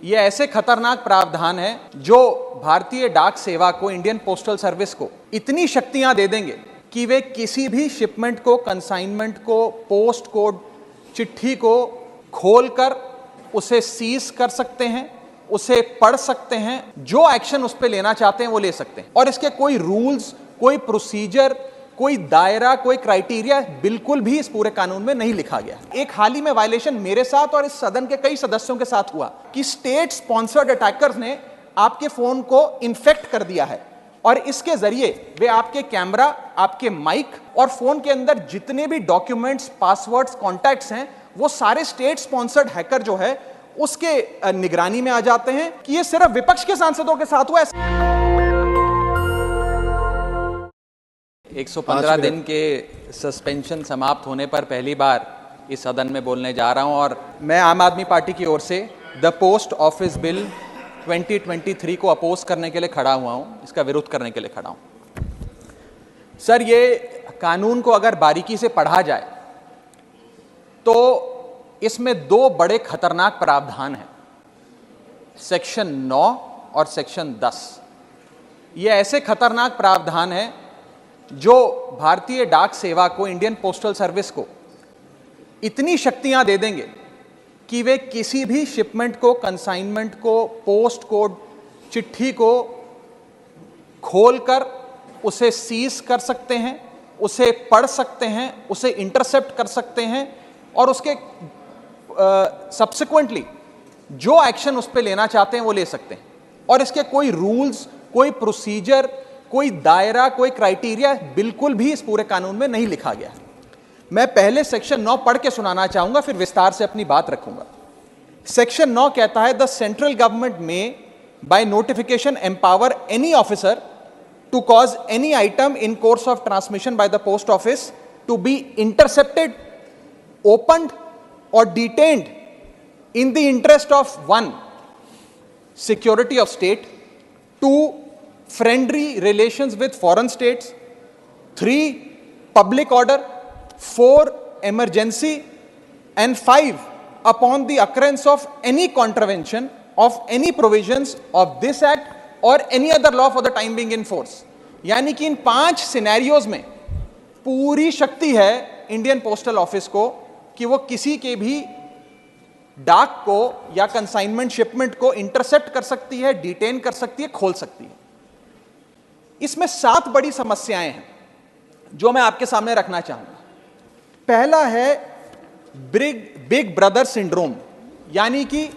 ये ऐसे खतरनाक प्रावधान हैं जो भारतीय डाक सेवा को, इंडियन पोस्टल सर्विस को इतनी शक्तियां दे देंगे कि वे किसी भी शिपमेंट को, कंसाइनमेंट को, पोस्ट कोड, चिट्ठी को खोलकर उसे सीज कर सकते हैं, उसे पढ़ सकते हैं, जो एक्शन उस पर लेना चाहते हैं वो ले सकते हैं। और इसके कोई रूल्स, कोई प्रोसीजर, कोई दायरा, कोई क्राइटेरिया बिल्कुल भी इस पूरे कानून में नहीं लिखा गया। एक हाल ही में वायलेशन मेरे साथ और इस सदन के कई सदस्यों के साथ हुआ कि स्टेट स्पॉन्सर्ड अटैकर्स ने आपके फोन को इन्फेक्ट कर दिया है और इसके जरिए वे आपके कैमरा, आपके माइक और फोन के अंदर जितने भी डॉक्यूमेंट्स, पासवर्ड्स, कॉन्टैक्ट्स हैं, वो सारे स्टेट स्पॉन्सर्ड हैकर जो है उसके निगरानी में आ जाते हैं। कि ये सिर्फ विपक्ष के सांसदों के साथ हुआ। 115 दिन के सस्पेंशन समाप्त होने पर पहली बार इस सदन में बोलने जा रहा हूं और मैं आम आदमी पार्टी की ओर से द पोस्ट ऑफिस बिल 2023 को अपोज करने के लिए खड़ा हुआ हूं, इसका विरोध करने के लिए खड़ा हूं। सर, ये कानून को अगर बारीकी से पढ़ा जाए तो इसमें दो बड़े खतरनाक प्रावधान हैं, सेक्शन 9 और सेक्शन 10। ये ऐसे खतरनाक प्रावधान हैं जो भारतीय डाक सेवा को, इंडियन पोस्टल सर्विस को इतनी शक्तियां दे देंगे कि वे किसी भी शिपमेंट को, कंसाइनमेंट को, पोस्ट कोड, चिट्ठी को खोलकर उसे सीज कर सकते हैं, उसे पढ़ सकते हैं, उसे इंटरसेप्ट कर सकते हैं और उसके सब्सिक्वेंटली जो एक्शन उस पर लेना चाहते हैं वो ले सकते हैं। और इसके कोई रूल्स, कोई प्रोसीजर, कोई दायरा, कोई क्राइटेरिया बिल्कुल भी इस पूरे कानून में नहीं लिखा गया। मैं पहले सेक्शन 9 पढ़ के सुनाना चाहूंगा, फिर विस्तार से अपनी बात रखूंगा। सेक्शन 9 कहता है, the central government may by notification empower any officer to cause any item in course of transmission by the post office to be intercepted, opened or detained in the interest of 1. security of state, 2. friendly relations with foreign states, 3. public order, 4. emergency, and 5. upon the occurrence of any contravention of any provisions of this act or any other law for the time being in force। यानी कि इन 5 scenarios में पूरी शक्ति है Indian postal office को कि वो किसी के भी डाक को या कंसाइनमेंट शिपमेंट को इंटरसेप्ट कर सकती है, डिटेन कर सकती है, खोल सकती है। इसमें 7 बड़ी समस्याएं हैं जो मैं आपके सामने रखना चाहूंगा। पहला है बिग ब्रदर सिंड्रोम, यानी कि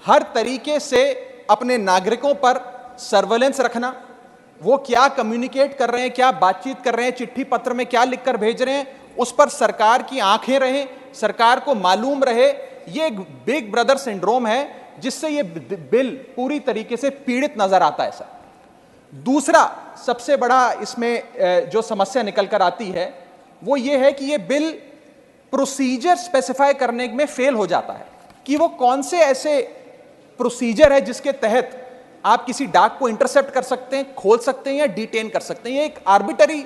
हर तरीके से अपने नागरिकों पर सर्वेलेंस रखना, वो क्या कम्युनिकेट कर रहे हैं, क्या बातचीत कर रहे हैं, चिट्ठी पत्र में क्या लिखकर भेज रहे हैं, उस पर सरकार की आंखें रहें, सरकार को मालूम रहे। ये एक बिग ब्रदर सिंड्रोम है जिससे ये बिल पूरी तरीके से पीड़ित नजर आता है। सर, दूसरा सबसे बड़ा इसमें जो समस्या निकल कर आती है वो ये है कि ये बिल प्रोसीजर स्पेसिफाई करने में फेल हो जाता है कि वो कौन से ऐसे प्रोसीजर है जिसके तहत आप किसी डाक को इंटरसेप्ट कर सकते हैं, खोल सकते हैं या डिटेन कर सकते हैं। ये एक आर्बिटरी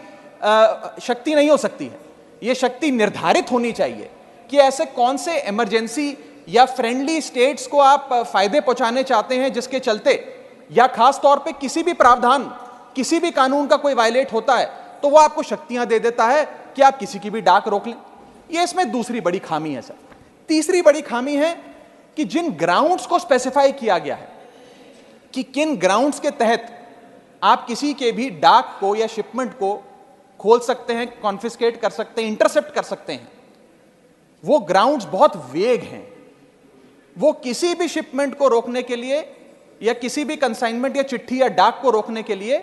शक्ति नहीं हो सकती है, ये शक्ति निर्धारित होनी चाहिए कि ऐसे कौन से इमरजेंसी या फ्रेंडली स्टेट्स को आप फायदे पहुंचाने चाहते हैं जिसके चलते, या खास तौर पे किसी भी प्रावधान, किसी भी कानून का कोई वायलेट होता है तो वो आपको शक्तियां दे देता है कि आप किसी की भी डाक रोक लें। ये इसमें दूसरी बड़ी खामी है। सर, तीसरी बड़ी खामी है कि जिन ग्राउंड्स को स्पेसिफाई किया गया है कि किन ग्राउंड्स के तहत आप किसी के भी डाक को या शिपमेंट को खोल सकते हैं, कॉन्फिस्केट कर सकते हैं, इंटरसेप्ट कर सकते हैं, वो ग्राउंड्स बहुत वेग हैं। वो किसी भी शिपमेंट को रोकने के लिए या किसी भी कंसाइनमेंट या चिट्ठी या डाक को रोकने के लिए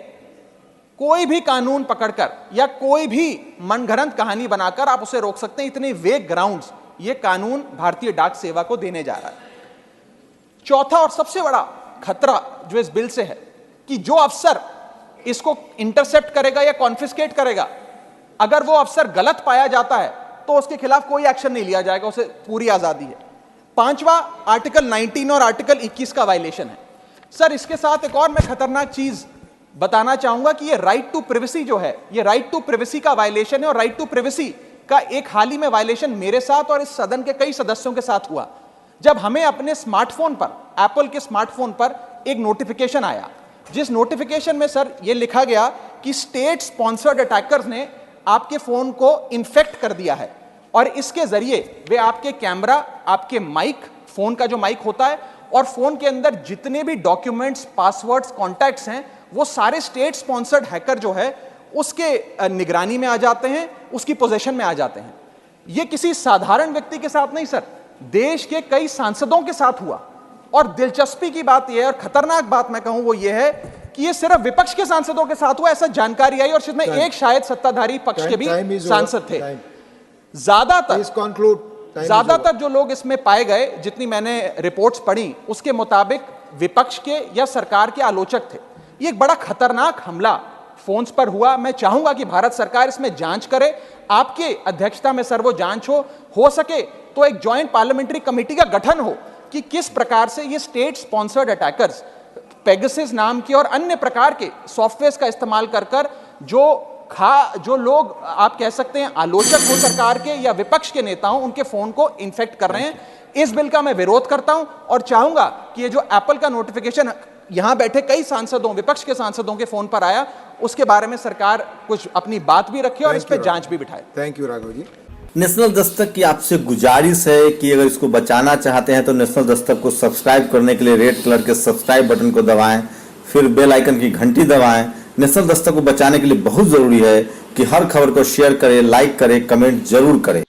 कोई भी कानून पकड़कर या कोई भी मनगढ़ंत कहानी बनाकर आप उसे रोक सकते हैं। इतने वेग ग्राउंड्स ये कानून भारतीय डाक सेवा को देने जा रहा है। चौथा और सबसे बड़ा खतरा जो इस बिल से है कि जो अफसर इसको इंटरसेप्ट करेगा या कॉन्फिस्केट करेगा, अगर वो अफसर गलत पाया जाता है तो उसके खिलाफ कोई एक्शन नहीं लिया जाएगा, उसे पूरी आजादी है। 5वां आर्टिकल 19 और आर्टिकल 21 का वायलेशन है। सर, इसके साथ एक और मैं खतरनाक चीज बताना चाहूंगा कि ये राइट टू प्रिवेसी जो है, ये राइट टू प्रिवेसी का वायलेशन है। और राइट टू प्रिवेसी का एक हाल ही में वायलेशन मेरे साथ और इस सदन के कई सदस्यों के साथ हुआ, जब हमें अपने स्मार्टफोन पर एप्पल के स्मार्टफोन पर एक नोटिफिकेशन आया, जिस नोटिफिकेशन में सर ये लिखा गया कि स्टेट स्पॉन्सर्ड अटैकर्स ने आपके फोन को इन्फेक्ट कर दिया है और इसके जरिए वे आपके कैमरा, आपके माइक, फोन का जो माइक होता है और फोन के अंदर जितने भी डॉक्यूमेंट्स, पासवर्ड्स, कॉन्टैक्ट्स हैं, वो सारे स्टेट स्पॉन्सर्ड हैकर जो है उसके निगरानी में आ जाते हैं, उसकी पोजीशन में आ जाते हैं। ये किसी साधारण व्यक्ति के साथ नहीं सर, देश के कई सांसदों के साथ हुआ। और दिलचस्पी की बात यह है और खतरनाक बात मैं कहूं वो ये है कि ये सिर्फ विपक्ष के सांसदों के साथ हुआ, ऐसा जानकारी आई, और इसमें एक शायद सत्ताधारी पक्ष के भी सांसद थे। ज्यादातर जो लोग इसमें पाए गए, जितनी मैंने रिपोर्ट्स पढ़ी, उसके मुताबिक विपक्ष के या सरकार के आलोचक थे। ये एक बड़ा खतरनाक हमला फोन्स पर हुआ। मैं चाहूंगा कि भारत सरकार इसमें जांच करे, आपके अध्यक्षता में सर वो जांच हो सके तो एक ज्वाइंट पार्लियामेंट्री कमेटी का गठन हो कि किस प्रकार से ये स्टेट स्पॉन्सर्ड अटैकर्स पेगासस नाम के और अन्य प्रकार के सॉफ्टवेयर का इस्तेमाल कर जो लोग आप कह सकते हैं आलोचक हो सरकार के या विपक्ष के नेताओं, उनके फोन को इन्फेक्ट कर रहे हैं। इस बिल का मैं विरोध करता हूं और चाहूंगा कि ये जो एप्पल का नोटिफिकेशन यहां बैठे कई सांसदों, विपक्ष के सांसदों के फोन पर आया, उसके बारे में सरकार कुछ अपनी बात भी रखे और इस पर जांच भी बिठाए। Thank you Raghav ji. National Dastak की आपसे गुजारिश है कि अगर इसको बचाना चाहते हैं तो नेशनल दस्तक को सब्सक्राइब करने के लिए रेड कलर के सब्सक्राइब बटन को दबाएं, फिर बेल आइकन की घंटी दबाएं। नेशनल दस्तक को बचाने के लिए बहुत जरूरी है कि हर खबर को शेयर करें, लाइक करें, कमेंट जरूर करें।